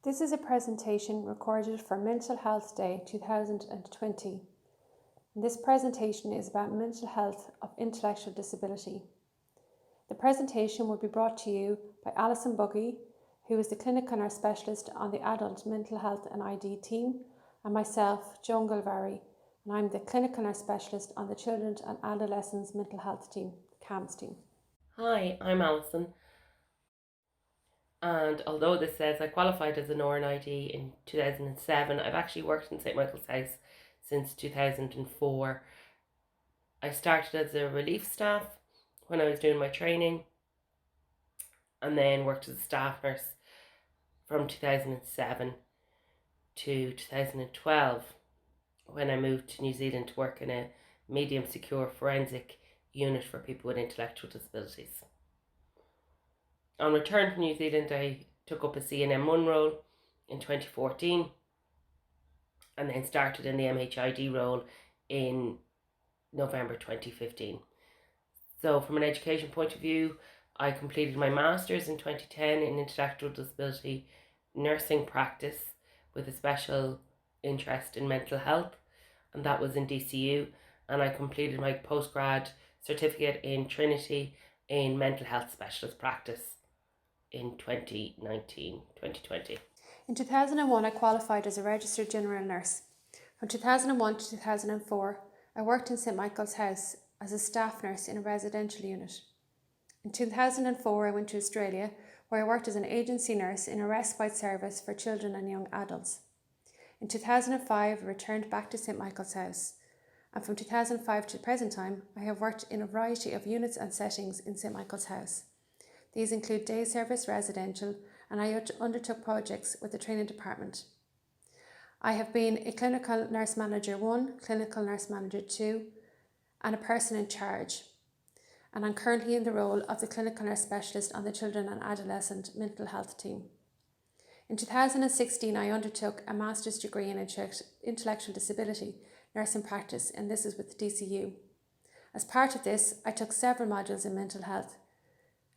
This is a presentation recorded for Mental Health Day 2020. This presentation is about mental health of intellectual disability. The presentation will be brought to you by Alison Buggie, who is the clinical nurse specialist on the Adult Mental Health and ID team, and myself, Joan Gilvarry, and I'm the clinical nurse specialist on the Children and Adolescents Mental Health team, CAMHS team. Hi, I'm Alison, and although this says I qualified as an RNID in 2007, I've actually worked in St Michael's House since 2004. I started as a relief staff when I was doing my training, and then worked as a staff nurse from 2007 to 2012 when I moved to New Zealand to work in a medium secure forensic unit for people with intellectual disabilities. On return to New Zealand, I took up a CNM1 role in 2014 and then started in the MHID role in November 2015. So from an education point of view, I completed my Masters in 2010 in intellectual disability nursing practice with a special interest in mental health, and that was in DCU, and I completed my postgrad certificate in Trinity in mental health specialist practice in 2020. In 2001, I qualified as a registered general nurse. From 2001 to 2004, I worked in St Michael's House as a staff nurse in a residential unit. In 2004, I went to Australia, where I worked as an agency nurse in a respite service for children and young adults. In 2005, I returned back to St Michael's House, and from 2005 to the present time, I have worked in a variety of units and settings in St Michael's House. These include day service, residential, and I undertook projects with the training department. I have been a clinical nurse manager 1, clinical nurse manager 2, and a person in charge. And I'm currently in the role of the clinical nurse specialist on the Children and Adolescent Mental Health team. In 2016, I undertook a master's degree in intellectual disability nursing practice, and this is with DCU. As part of this, I took several modules in mental health,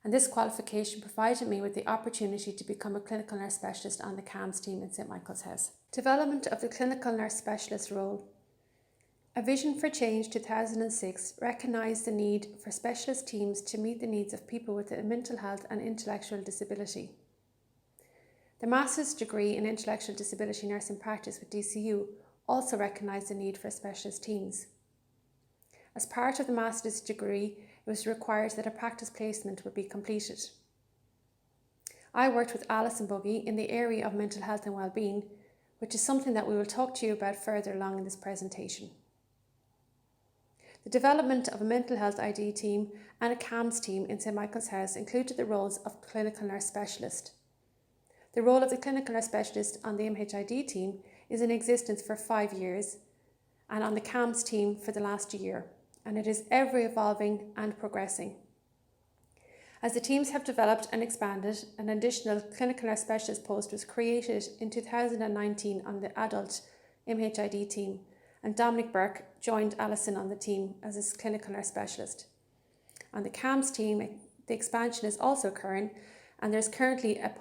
and this qualification provided me with the opportunity to become a clinical nurse specialist on the CAMHS team in St Michael's House. Development of the clinical nurse specialist role. A Vision for Change 2006 recognised the need for specialist teams to meet the needs of people with a mental health and intellectual disability. The master's degree in intellectual disability nursing practice with DCU also recognised the need for specialist teams. As part of the master's degree, it was required that a practice placement would be completed. I worked with Alison Buggie in the area of mental health and wellbeing, which is something that we will talk to you about further along in this presentation. The development of a mental health ID team and a CAMHS team in St Michael's House included the roles of clinical nurse specialist. The role of the clinical nurse specialist on the MHID team is in existence for 5 years, and on the CAMHS team for the last year, and it is ever evolving and progressing. As the teams have developed and expanded, an additional clinical nurse specialist post was created in 2019 on the Adult MHID team, and Dominic Burke joined Alison on the team as a clinical nurse specialist. On the CAMHS team, the expansion is also occurring, and there's currently a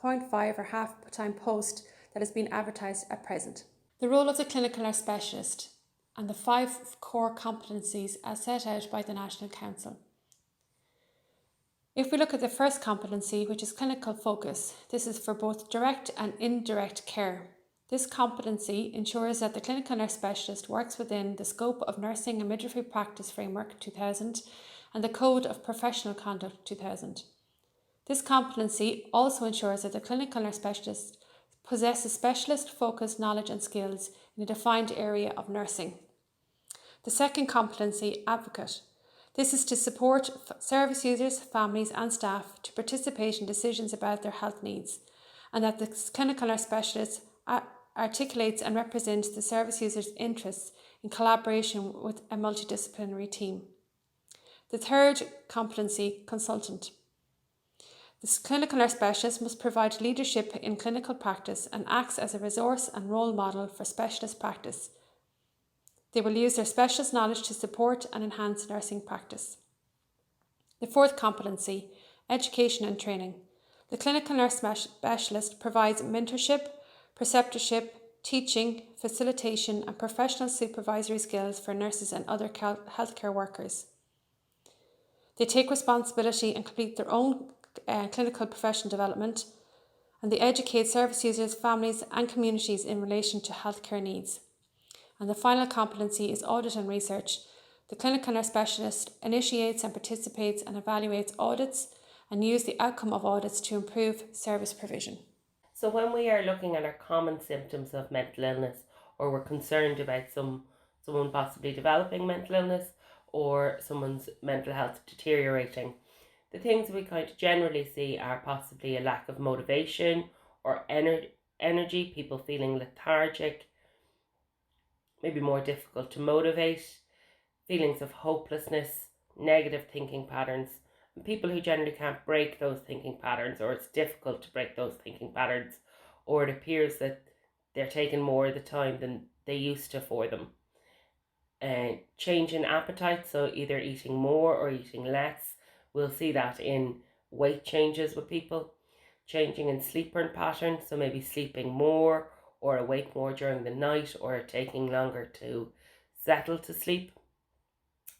0.5 or half-time post that has been advertised at present. The role of the clinical nurse specialist and the 5 core competencies as set out by the National Council. If we look at the first competency, which is clinical focus, this is for both direct and indirect care. This competency ensures that the clinical nurse specialist works within the scope of Nursing and Midwifery Practice Framework 2000 and the Code of Professional Conduct 2000. This competency also ensures that the clinical nurse specialist possesses specialist-focused knowledge and skills in a defined area of nursing. The second competency, advocate. This is to support service users, families and staff to participate in decisions about their health needs, and that the clinical nurse specialist articulates and represents the service users' interests in collaboration with a multidisciplinary team. The third competency, consultant. The clinical nurse specialist must provide leadership in clinical practice and acts as a resource and role model for specialist practice. They will use their specialist knowledge to support and enhance nursing practice. The fourth competency, education and training. The clinical nurse specialist provides mentorship, preceptorship, teaching, facilitation, and professional supervisory skills for nurses and other healthcare workers. They take responsibility and complete their own clinical professional development, and they educate service users, families, and communities in relation to healthcare needs. And the final competency is audit and research. The clinical nurse specialist initiates and participates and evaluates audits and use the outcome of audits to improve service provision. So when we are looking at our common symptoms of mental illness, or we're concerned about someone possibly developing mental illness or someone's mental health deteriorating, the things we kind of generally see are possibly a lack of motivation or energy, people feeling lethargic, maybe more difficult to motivate, feelings of hopelessness, negative thinking patterns, and people who generally can't break those thinking patterns, or it's difficult to break those thinking patterns, or it appears that they're taking more of the time than they used to for them. Change in appetite, so either eating more or eating less. We'll see that in weight changes with people. Changing in sleep patterns, so maybe sleeping more or awake more during the night, or taking longer to settle to sleep.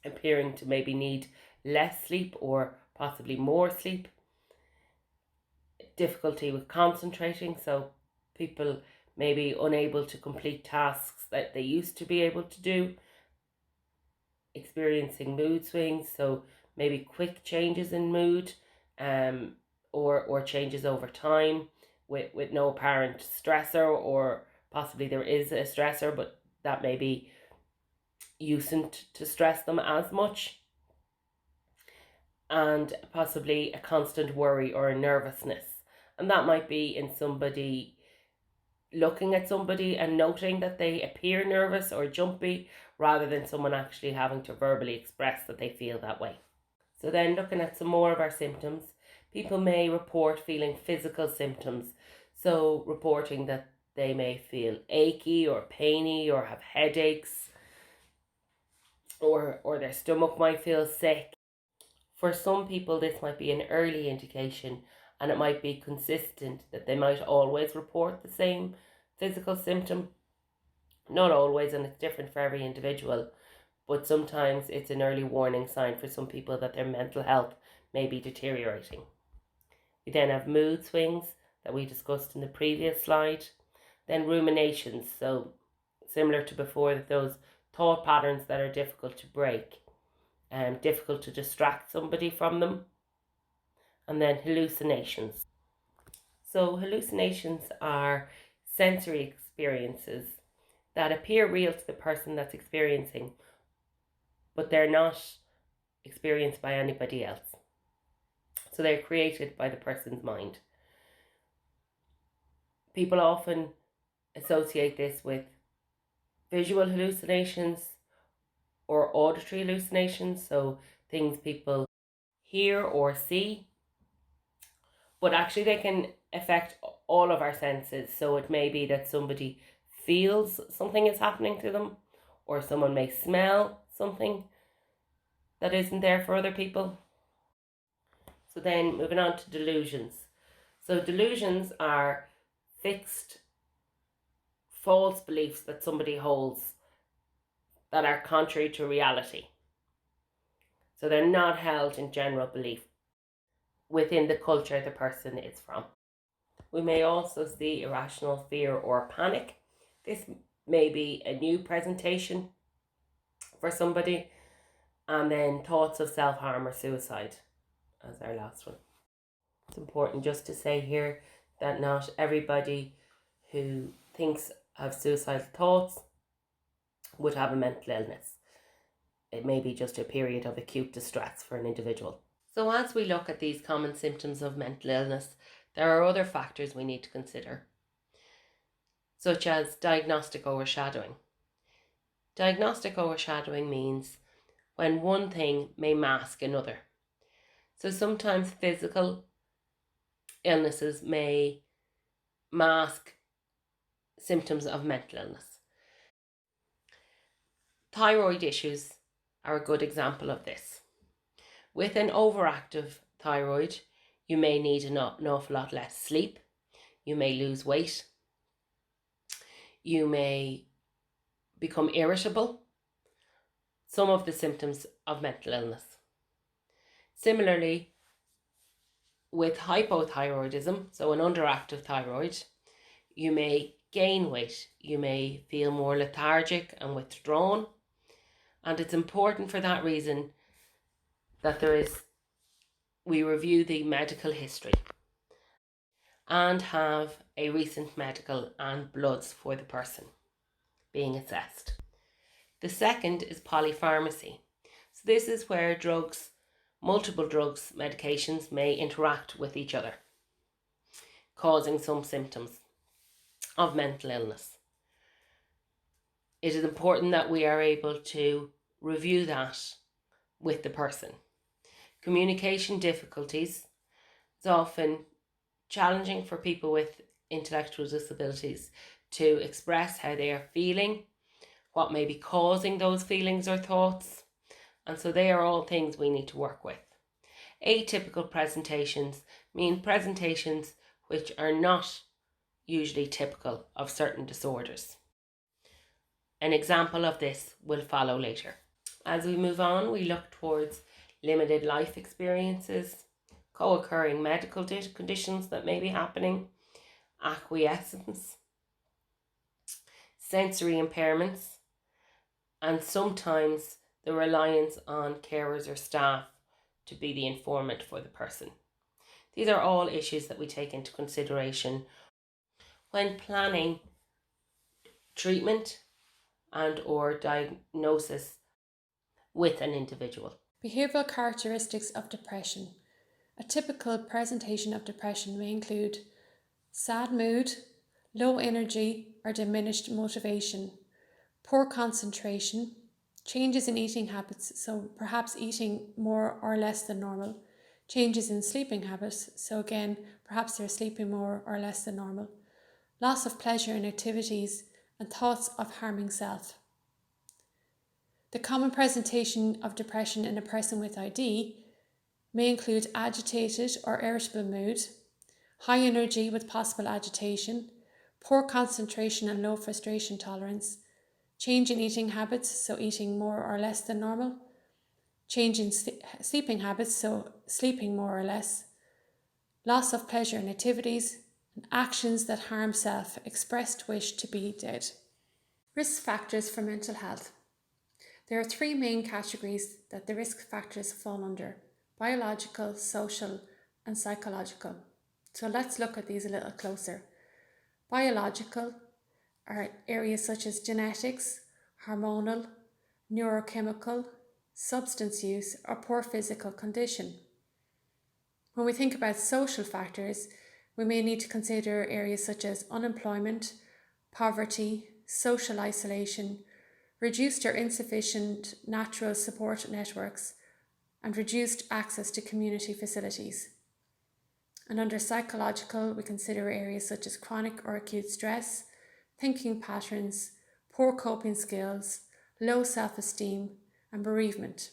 Appearing to maybe need less sleep or possibly more sleep. Difficulty with concentrating, so people may be unable to complete tasks that they used to be able to do. Experiencing mood swings, so maybe quick changes in mood, or changes over time with no apparent stressor, or possibly there is a stressor but that may be usen't to stress them as much, and possibly a constant worry or a nervousness. And that might be in somebody looking at somebody and noting that they appear nervous or jumpy, rather than someone actually having to verbally express that they feel that way. So then, looking at some more of our symptoms, people may report feeling physical symptoms, so reporting that they may feel achy or painy or have headaches, or their stomach might feel sick. For some people, this might be an early indication, and it might be consistent that they might always report the same physical symptom. Not always, and it's different for every individual, but sometimes it's an early warning sign for some people that their mental health may be deteriorating. We then have mood swings that we discussed in the previous slide. Then ruminations, so similar to before, that those thought patterns that are difficult to break, difficult to distract somebody from them. And then hallucinations. So hallucinations are sensory experiences that appear real to the person that's experiencing, but they're not experienced by anybody else. So they're created by the person's mind. People often associate this with visual hallucinations or auditory hallucinations, so things people hear or see, but actually they can affect all of our senses. So it may be that somebody feels something is happening to them, or someone may smell something that isn't there for other people. So then moving on to delusions. So delusions are fixed, false beliefs that somebody holds that are contrary to reality. So they're not held in general belief within the culture the person is from. We may also see irrational fear or panic. This may be a new presentation for somebody. And then thoughts of self-harm or suicide as our last one. It's important just to say here that not everybody who thinks of suicidal thoughts would have a mental illness. It may be just a period of acute distress for an individual. So as we look at these common symptoms of mental illness, there are other factors we need to consider, such as diagnostic overshadowing. Diagnostic overshadowing means when one thing may mask another. So sometimes physical illnesses may mask symptoms of mental illness. Thyroid issues are a good example of this. With an overactive thyroid, You may need an awful lot less sleep. You may lose weight. You may become irritable. Some of the symptoms of mental illness. Similarly, with hypothyroidism, so an underactive thyroid, you may gain weight. You may feel more lethargic and withdrawn. And it's important for that reason that we review the medical history and have a recent medical and bloods for the person being assessed. The second is polypharmacy. So this is where multiple drugs, medications may interact with each other, causing some symptoms of mental illness. It is important that we are able to review that with the person. Communication difficulties is often challenging for people with intellectual disabilities to express how they are feeling, what may be causing those feelings or thoughts, and so they are all things we need to work with. Atypical presentations mean presentations which are not usually typical of certain disorders. An example of this will follow later. As we move on, we look towards limited life experiences, co-occurring medical conditions that may be happening, acquiescence, sensory impairments, and sometimes the reliance on carers or staff to be the informant for the person. These are all issues that we take into consideration when planning treatment and or diagnosis with an individual. Behavioural characteristics of depression. A typical presentation of depression may include sad mood, low energy or diminished motivation, poor concentration, changes in eating habits, so perhaps eating more or less than normal, changes in sleeping habits, so again, perhaps they're sleeping more or less than normal, loss of pleasure in activities, and thoughts of harming self. The common presentation of depression in a person with ID may include agitated or irritable mood, high energy with possible agitation, poor concentration and low frustration tolerance, change in eating habits, so eating more or less than normal, change in sleeping habits, so sleeping more or less, loss of pleasure in activities, and actions that harm self, expressed wish to be dead. Risk factors for mental health. There are three main categories that the risk factors fall under: biological, social, and psychological. So let's look at these a little closer. Biological are areas such as genetics, hormonal, neurochemical, substance use, or poor physical condition. When we think about social factors, we may need to consider areas such as unemployment, poverty, social isolation, reduced or insufficient natural support networks, and reduced access to community facilities. And under psychological, we consider areas such as chronic or acute stress, thinking patterns, poor coping skills, low self-esteem, and bereavement.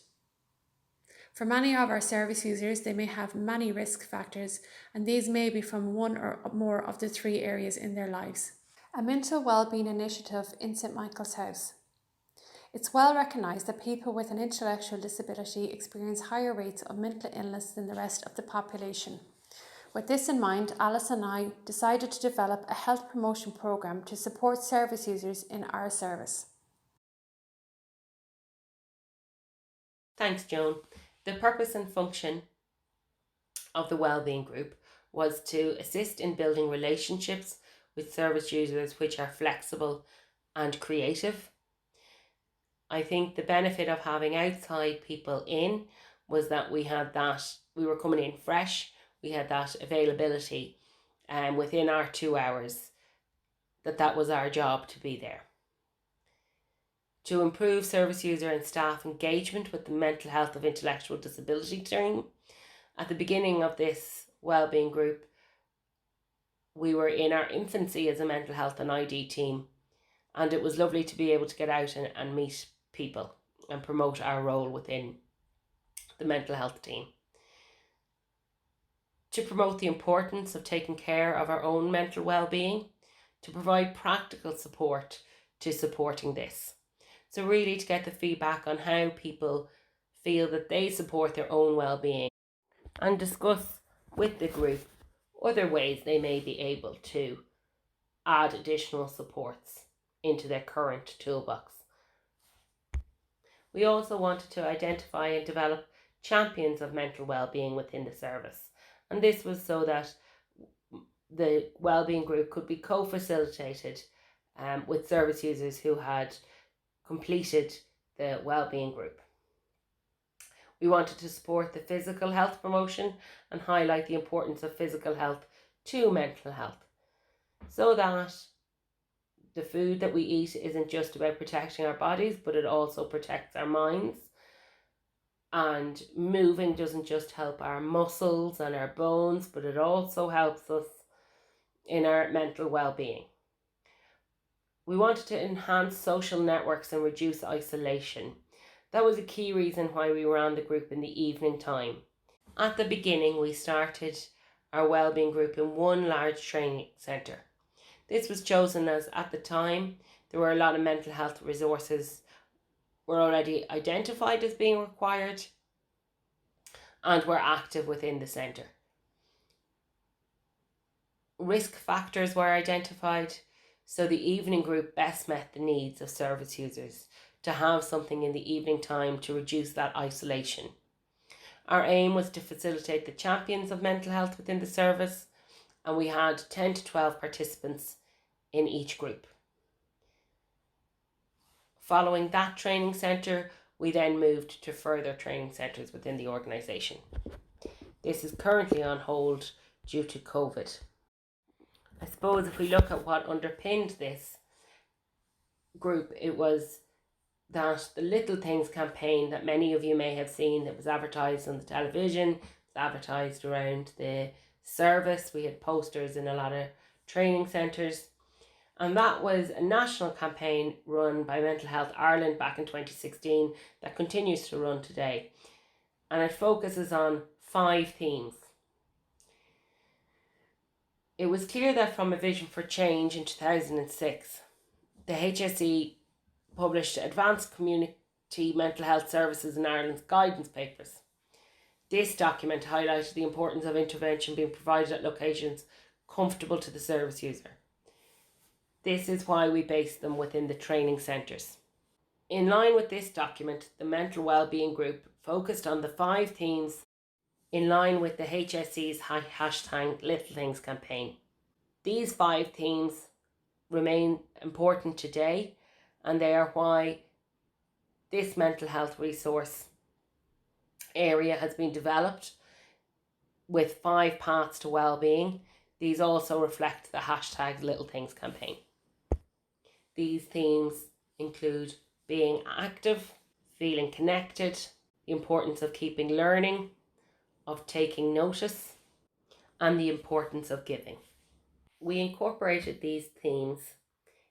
For many of our service users, they may have many risk factors, and these may be from one or more of the three areas in their lives. A mental wellbeing initiative in St Michael's House. It's well recognised that people with an intellectual disability experience higher rates of mental illness than the rest of the population. With this in mind, Alison and I decided to develop a health promotion programme to support service users in our service. Thanks, Joan. The purpose and function of the Wellbeing Group was to assist in building relationships with service users which are flexible and creative. I think the benefit of having outside people in was that we were coming in fresh, we had that availability, and within our 2 hours that was our job to be there. To improve service user and staff engagement with the mental health of intellectual disability team, at the beginning of this Wellbeing Group, we were in our infancy as a mental health and ID team, and it was lovely to be able to get out and meet people and promote our role within the mental health team. to promote the importance of taking care of our own mental well-being, to provide practical support to supporting this. So really to get the feedback on how people feel that they support their own well-being, and discuss with the group other ways they may be able to add additional supports into their current toolbox. We also wanted to identify and develop champions of mental well-being within the service, and this was so that the wellbeing group could be co-facilitated with service users who had completed the wellbeing group. We wanted to support the physical health promotion and highlight the importance of physical health to mental health, so that the food that we eat isn't just about protecting our bodies, but it also protects our minds. And moving doesn't just help our muscles and our bones, but it also helps us in our mental well-being. We wanted to enhance social networks and reduce isolation. That was a key reason why we ran the group in the evening time. At the beginning, we started our wellbeing group in one large training centre. This was chosen as, at the time, there were a lot of mental health resources were already identified as being required and were active within the centre. Risk factors were identified, so the evening group best met the needs of service users to have something in the evening time to reduce that isolation. Our aim was to facilitate the champions of mental health within the service, and we had 10 to 12 participants in each group. Following that training centre, we then moved to further training centres within the organisation. This is currently on hold due to COVID. I suppose if we look at what underpinned this group, it was that the Little Things campaign that many of you may have seen, that was advertised on the television, it was advertised around the service. We had posters in a lot of training centres, and that was a national campaign run by Mental Health Ireland back in 2016 that continues to run today, and it focuses on 5 themes. It was clear that from a vision for change in 2006, the HSE published Advanced Community Mental Health Services in Ireland's guidance papers. This document highlighted the importance of intervention being provided at locations comfortable to the service user. This is why we based them within the training centres. In line with this document, the Mental Wellbeing Group focused on the 5 themes in line with the HSE's hashtag Little Things campaign. These 5 themes remain important today, and they are why this mental health resource area has been developed with 5 paths to wellbeing. These also reflect the hashtag Little Things campaign. These themes include being active, feeling connected, the importance of keeping learning, of taking notice, and the importance of giving. We incorporated these themes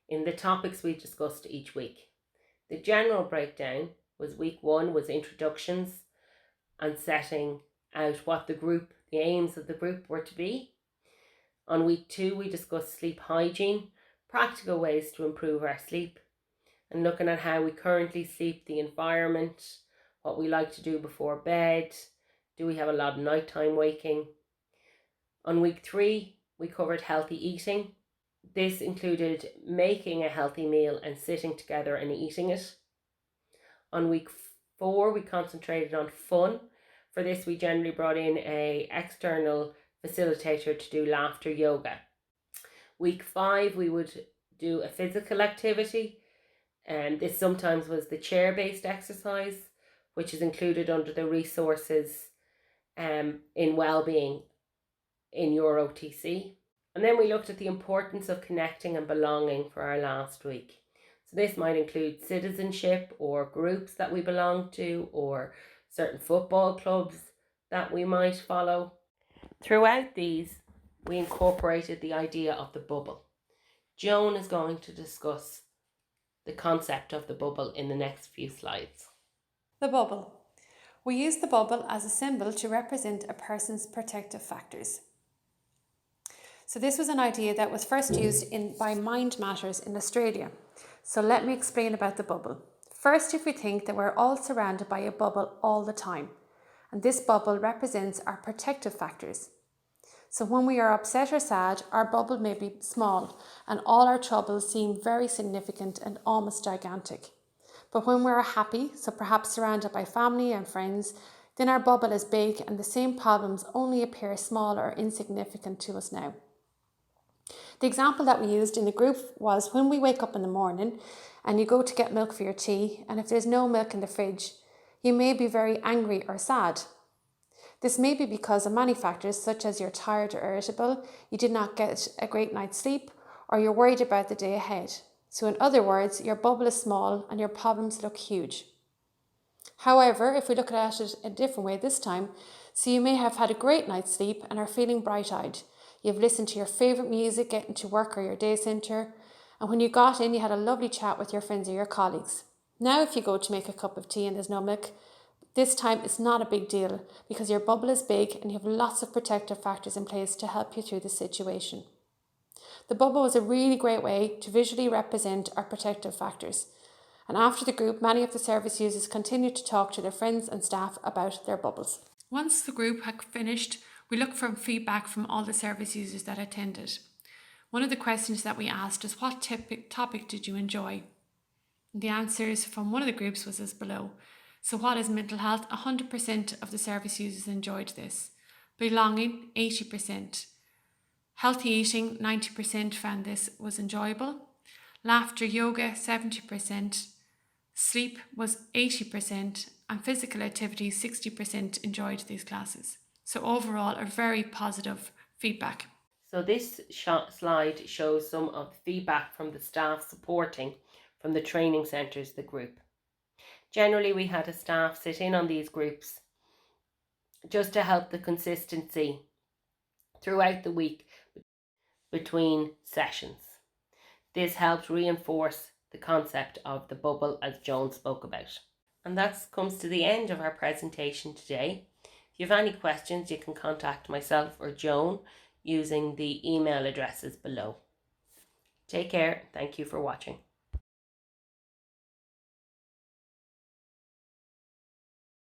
in the topics we discussed each week. The general breakdown was week 1 was introductions and setting out what the aims of the group were to be. On week 2, we discussed sleep hygiene, practical ways to improve our sleep, and looking at how we currently sleep, the environment, what we like to do before bed, do we have a lot of nighttime waking. On week 3, we covered healthy eating. This included making a healthy meal and sitting together and eating it. On week 4, we concentrated on fun. For this, we generally brought in an external facilitator to do laughter yoga. Week 5, we would do a physical activity, and this sometimes was the chair-based exercise, which is included under the resources in wellbeing in your OTC. And then we looked at the importance of connecting and belonging for our last week. So this might include citizenship or groups that we belong to, or certain football clubs that we might follow. Throughout these, we incorporated the idea of the bubble. Joan is going to discuss the concept of the bubble in the next few slides. The bubble. We use the bubble as a symbol to represent a person's protective factors. So this was an idea that was first used by Mind Matters in Australia. So let me explain about the bubble. First, if we think that we're all surrounded by a bubble all the time, and this bubble represents our protective factors. So when we are upset or sad, our bubble may be small and all our troubles seem very significant and almost gigantic. But when we're happy, so perhaps surrounded by family and friends, then our bubble is big and the same problems only appear small or insignificant to us now. The example that we used in the group was when we wake up in the morning and you go to get milk for your tea, and if there's no milk in the fridge, you may be very angry or sad. This may be because of many factors, such as you're tired or irritable, you did not get a great night's sleep, or you're worried about the day ahead. So in other words, your bubble is small and your problems look huge. However, if we look at it a different way this time, so you may have had a great night's sleep and are feeling bright-eyed. You've listened to your favourite music getting to work or your day centre, and when you got in, you had a lovely chat with your friends or your colleagues. Now if you go to make a cup of tea and there's no milk, this time it's not a big deal because your bubble is big and you have lots of protective factors in place to help you through the situation. The bubble was a really great way to visually represent our protective factors. And after the group, many of the service users continued to talk to their friends and staff about their bubbles. Once the group had finished, we looked for feedback from all the service users that attended. One of the questions that we asked is, what topic did you enjoy? The answers from one of the groups was as below. So what is mental health? 100% of the service users enjoyed this. Belonging, 80%. Healthy eating, 90% found this was enjoyable. Laughter, yoga, 70%. Sleep was 80%. And physical activity, 60% enjoyed these classes. So overall, a very positive feedback. So this slide shows some of the feedback from the staff supporting from the training centres the group. Generally, we had a staff sit in on these groups just to help the consistency throughout the week between sessions. This helped reinforce the concept of the bubble as Joan spoke about. And that comes to the end of our presentation today. If you have any questions, you can contact myself or Joan using the email addresses below. Take care. Thank you for watching.